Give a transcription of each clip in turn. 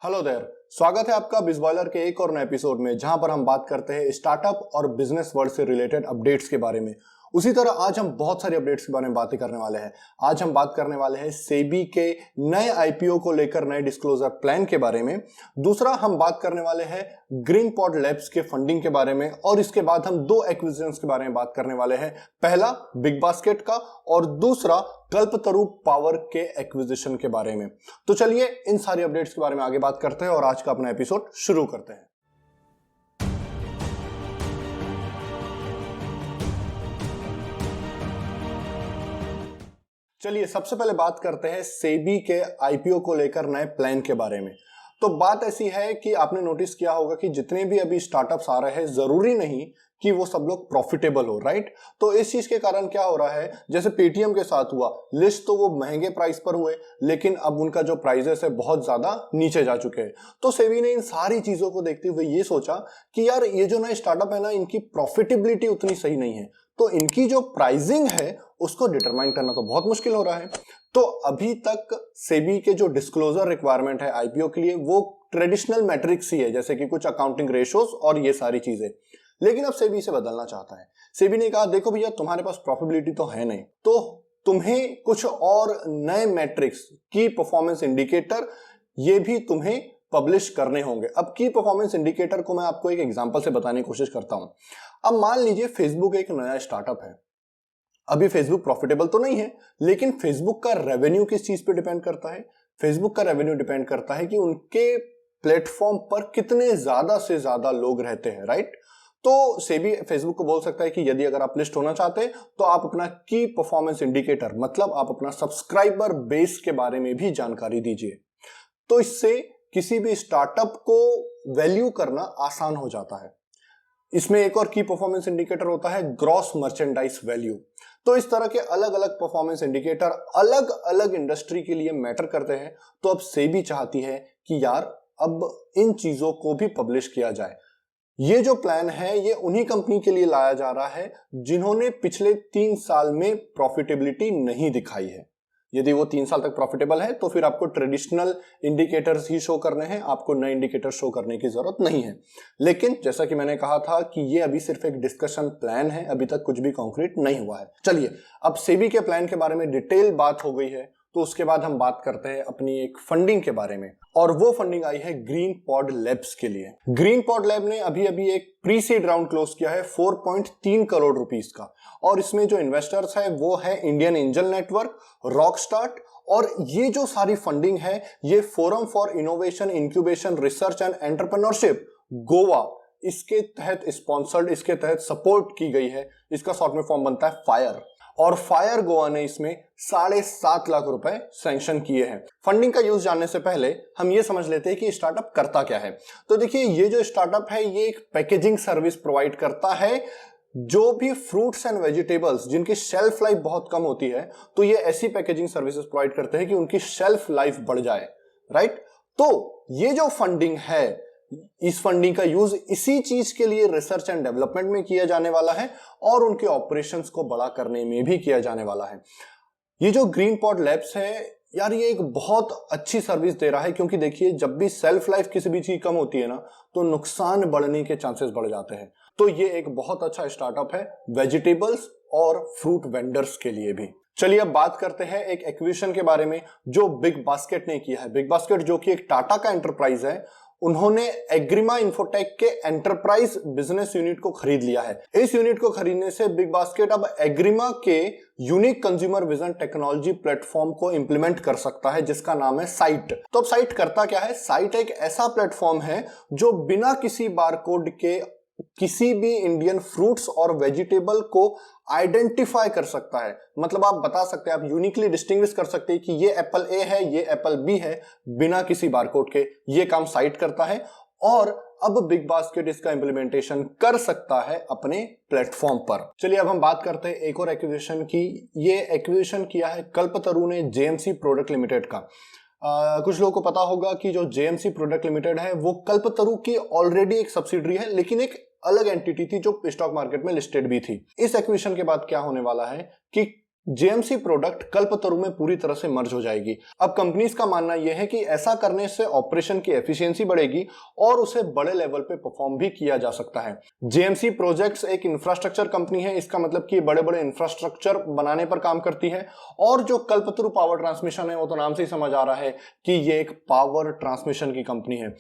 Hello there. स्वागत है आपका बिजबॉयलर के एक और नए एपिसोड में, जहां पर हम बात करते हैं स्टार्टअप और बिजनेस वर्ल्ड से रिलेटेड अपडेट्स के बारे में। उसी तरह आज हम बहुत सारी अपडेट्स के बारे में बातें करने वाले हैं। आज हम बात करने वाले हैं सेबी के नए आईपीओ को लेकर नए डिस्क्लोजर प्लान के बारे में। दूसरा हम बात करने वाले हैं ग्रीन पॉड लैब्स के फंडिंग के बारे में, और इसके बाद हम दो एक्विजिशंस के बारे में बात करने वाले हैं। पहला बिग बास्केट का और दूसरा कल्पतरु पावर के एक्विजिशन के बारे में। तो चलिए इन सारी अपडेट्स के बारे में आगे बात करते हैं और आज का अपना एपिसोड शुरू करते हैं। चलिए सबसे पहले बात करते हैं सेबी के आईपीओ को लेकर नए प्लान के बारे में। तो बात ऐसी है कि आपने नोटिस किया होगा कि जितने भी अभी स्टार्टअप्स आ रहे हैं जरूरी नहीं कि वो सब लोग प्रॉफिटेबल हो, राइट। तो इस चीज के कारण क्या हो रहा है, जैसे पेटीएम के साथ हुआ, लिस्ट तो वो महंगे प्राइस पर हुए लेकिन अब उनका जो प्राइजेस है बहुत ज्यादा नीचे जा चुके हैं। तो सेबी ने इन सारी चीजों को देखते हुए ये सोचा कि यार ये जो नए स्टार्टअप है ना, इनकी प्रॉफिटेबिलिटी उतनी सही नहीं है, तो इनकी जो प्राइसिंग है उसको डिटरमाइन करना तो बहुत मुश्किल हो रहा है। तो अभी तक सेबी के जो डिस्क्लोजर रिक्वायरमेंट है आईपीओ के लिए वो ट्रेडिशनल मैट्रिक्स ही है, जैसे कि कुछ अकाउंटिंग रेशोज और ये सारी चीजें। लेकिन अब सेबी से बदलना चाहता है। सेबी ने कहा देखो भैया, तुम्हारे पास प्रॉफिटेबिलिटी तो है नहीं, तो तुम्हें कुछ और नए मैट्रिक्स, की परफॉर्मेंस इंडिकेटर, ये भी तुम्हें पब्लिश करने होंगे। अब की परफॉर्मेंस इंडिकेटर को मैं आपको एक एग्जांपल से बताने की कोशिश करता हूं। अब मान लीजिए फेसबुक एक नया स्टार्टअप है। अभी फेसबुक प्रॉफिटेबल तो नहीं है, लेकिन फेसबुक का रेवेन्यू किस चीज पे डिपेंड करता है? फेसबुक का रेवेन्यू डिपेंड करता है कि उनके प्लेटफॉर्म पर कितने ज्यादा से ज्यादा लोग रहते हैं, राइट। तो सेबी फेसबुक को बोल सकता है कि यदि अगर आप लिस्ट होना चाहते हैं तो आप अपना की परफॉर्मेंस इंडिकेटर, मतलब आप अपना सब्सक्राइबर बेस के बारे में भी जानकारी दीजिए। तो इससे किसी भी स्टार्टअप को वैल्यू करना आसान हो जाता है। इसमें एक और की परफॉर्मेंस इंडिकेटर होता है ग्रॉस मर्चेंडाइज वैल्यू। तो इस तरह के अलग अलग परफॉर्मेंस इंडिकेटर अलग अलग इंडस्ट्री के लिए मैटर करते हैं। तो अब सेबी चाहती है कि यार अब इन चीजों को भी पब्लिश किया जाए। ये जो प्लान है ये उन्हीं कंपनी के लिए लाया जा रहा है जिन्होंने पिछले 3 साल में प्रॉफिटेबिलिटी नहीं दिखाई है। यदि वो 3 साल तक प्रॉफिटेबल है तो फिर आपको ट्रेडिशनल इंडिकेटर्स ही शो करने हैं, आपको नए इंडिकेटर शो करने की जरूरत नहीं है। लेकिन जैसा कि मैंने कहा था कि ये अभी सिर्फ एक डिस्कशन प्लान है, अभी तक कुछ भी कॉन्क्रीट नहीं हुआ है। चलिए अब सेबी के प्लान के बारे में डिटेल बात हो गई है, तो उसके बाद हम बात करते हैं अपनी एक फंडिंग के बारे में। और वो फंडिंग आई है ग्रीन पॉड लैब्स के लिए। ग्रीन पॉड लैब ने अभी एक प्री सीड राउंड क्लोज किया है 4.3 करोड़ रुपीस का, और इसमें जो इन्वेस्टर्स है वो है इंडियन एंजल नेटवर्क, रॉकस्टार्ट, और ये जो सारी फंडिंग है ये forum for innovation, incubation, research and entrepreneurship Goa, इसके तहत स्पॉन्सर्ड, इसके तहत सपोर्ट की गई है। इसका शॉर्ट में फॉर्म बनता है फायर, और फायर गोवा ने इसमें 7.5 लाख रुपए सैंक्शन किए हैं। फंडिंग का यूज जानने से पहले हम ये समझ लेते हैं कि स्टार्टअप करता क्या है। तो देखिए ये जो स्टार्टअप है ये एक पैकेजिंग सर्विस प्रोवाइड करता है। जो भी फ्रूट्स एंड वेजिटेबल्स जिनकी शेल्फ लाइफ बहुत कम होती है, तो ये ऐसी पैकेजिंग सर्विसेज प्रोवाइड करते हैं कि उनकी शेल्फ लाइफ बढ़ जाए, राइट। तो ये जो फंडिंग है, इस फंडिंग का यूज इसी चीज के लिए रिसर्च एंड डेवलपमेंट में किया जाने वाला है और उनके ऑपरेशंस को बड़ा करने में भी किया जाने वाला है। ये जो ग्रीन पॉड लैब्स है यार, ये एक बहुत अच्छी सर्विस दे रहा है, क्योंकि देखिए जब भी सेल्फ लाइफ किसी भी चीज कम होती है ना, तो नुकसान बढ़ने के चांसेस बढ़ जाते हैं। तो ये एक बहुत अच्छा स्टार्टअप है वेजिटेबल्स और फ्रूट वेंडर्स के लिए भी। चलिए अब बात करते हैं एक एक्विजिशन के बारे में जो बिग बास्केट ने किया है। बिग बास्केट जो कि एक टाटा का एंटरप्राइज है, उन्होंने एग्रीमा इंफोटेक के एंटरप्राइज बिजनेस यूनिट को खरीद लिया है। इस यूनिट को खरीदने से बिग बास्केट अब एग्रीमा के unique consumer vision technology platform को इंप्लीमेंट कर सकता है, जिसका नाम है साइट। तो अब साइट करता क्या है? साइट एक ऐसा प्लेटफॉर्म है जो बिना किसी बारकोड के किसी भी इंडियन फ्रूट्स और वेजिटेबल को आइडेंटिफाई कर सकता है। मतलब आप बता सकते हैं, आप यूनिकली डिस्टिंग्विश कर सकते हैं कि ये एप्पल ए है, ये एप्पल बी है, बिना किसी बारकोड के। ये काम साइट करता है और अब बिग बास्केट इसका इंप्लीमेंटेशन कर सकता है अपने प्लेटफॉर्म पर। चलिए अब हम बात करते हैं एक और एक्विजिशन की। ये एक्विजिशन किया है कल्पतरु ने जेएमसी प्रोडक्ट लिमिटेड का। कुछ लोगों को पता होगा कि जो जेएमसी प्रोडक्ट लिमिटेड है वो कल्पतरु की ऑलरेडी एक सब्सिडरी है, लेकिन एक अलग एंटिटी थी जो स्टॉक मार्केट में लिस्टेड भी थी। इस एक्विजिशन के बाद क्या होने वाला है कि जेएमसी प्रोडक्ट कल्पतरु में पूरी तरह से मर्ज हो जाएगी। अब कंपनीज का मानना यह है कि ऐसा करने से ऑपरेशन की एफिशिएंसी बढ़ेगी और उसे बड़े लेवल पे परफॉर्म भी किया जा सकता है। जेएमसी प्रोजेक्ट्स एक इंफ्रास्ट्रक्चर कंपनी है, इसका मतलब कि बड़े बड़े इंफ्रास्ट्रक्चर बनाने पर काम करती है। और जो कल्पतरु पावर ट्रांसमिशन है वो तो नाम से ही समझ आ रहा है कि ये एक पावर ट्रांसमिशन की कंपनी है।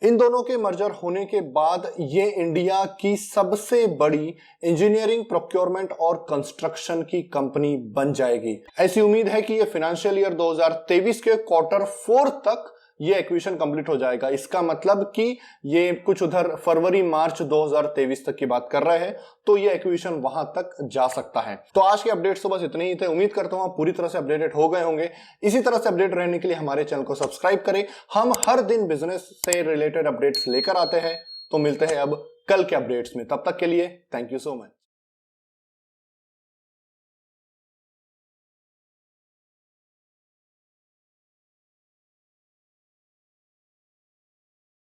इन दोनों के मर्जर होने के बाद ये इंडिया की सबसे बड़ी इंजीनियरिंग, प्रोक्योरमेंट और कंस्ट्रक्शन की कंपनी बन जाएगी। ऐसी उम्मीद है कि ये फाइनेंशियल ईयर 2023 के Q4 तक ये एक्विजिशन कंप्लीट हो जाएगा। इसका मतलब कि ये कुछ उधर फरवरी मार्च 2023 तक की बात कर रहे हैं, तो ये एक्विजिशन वहां तक जा सकता है। तो आज के अपडेट्स तो बस इतने ही थे। उम्मीद करता हूं आप पूरी तरह से अपडेटेड हो गए होंगे। इसी तरह से अपडेट रहने के लिए हमारे चैनल को सब्सक्राइब करें। हम हर दिन बिजनेस से रिलेटेड अपडेट्स लेकर आते हैं। तो मिलते हैं अब कल के अपडेट्स में। तब तक के लिए थैंक यू सो मच।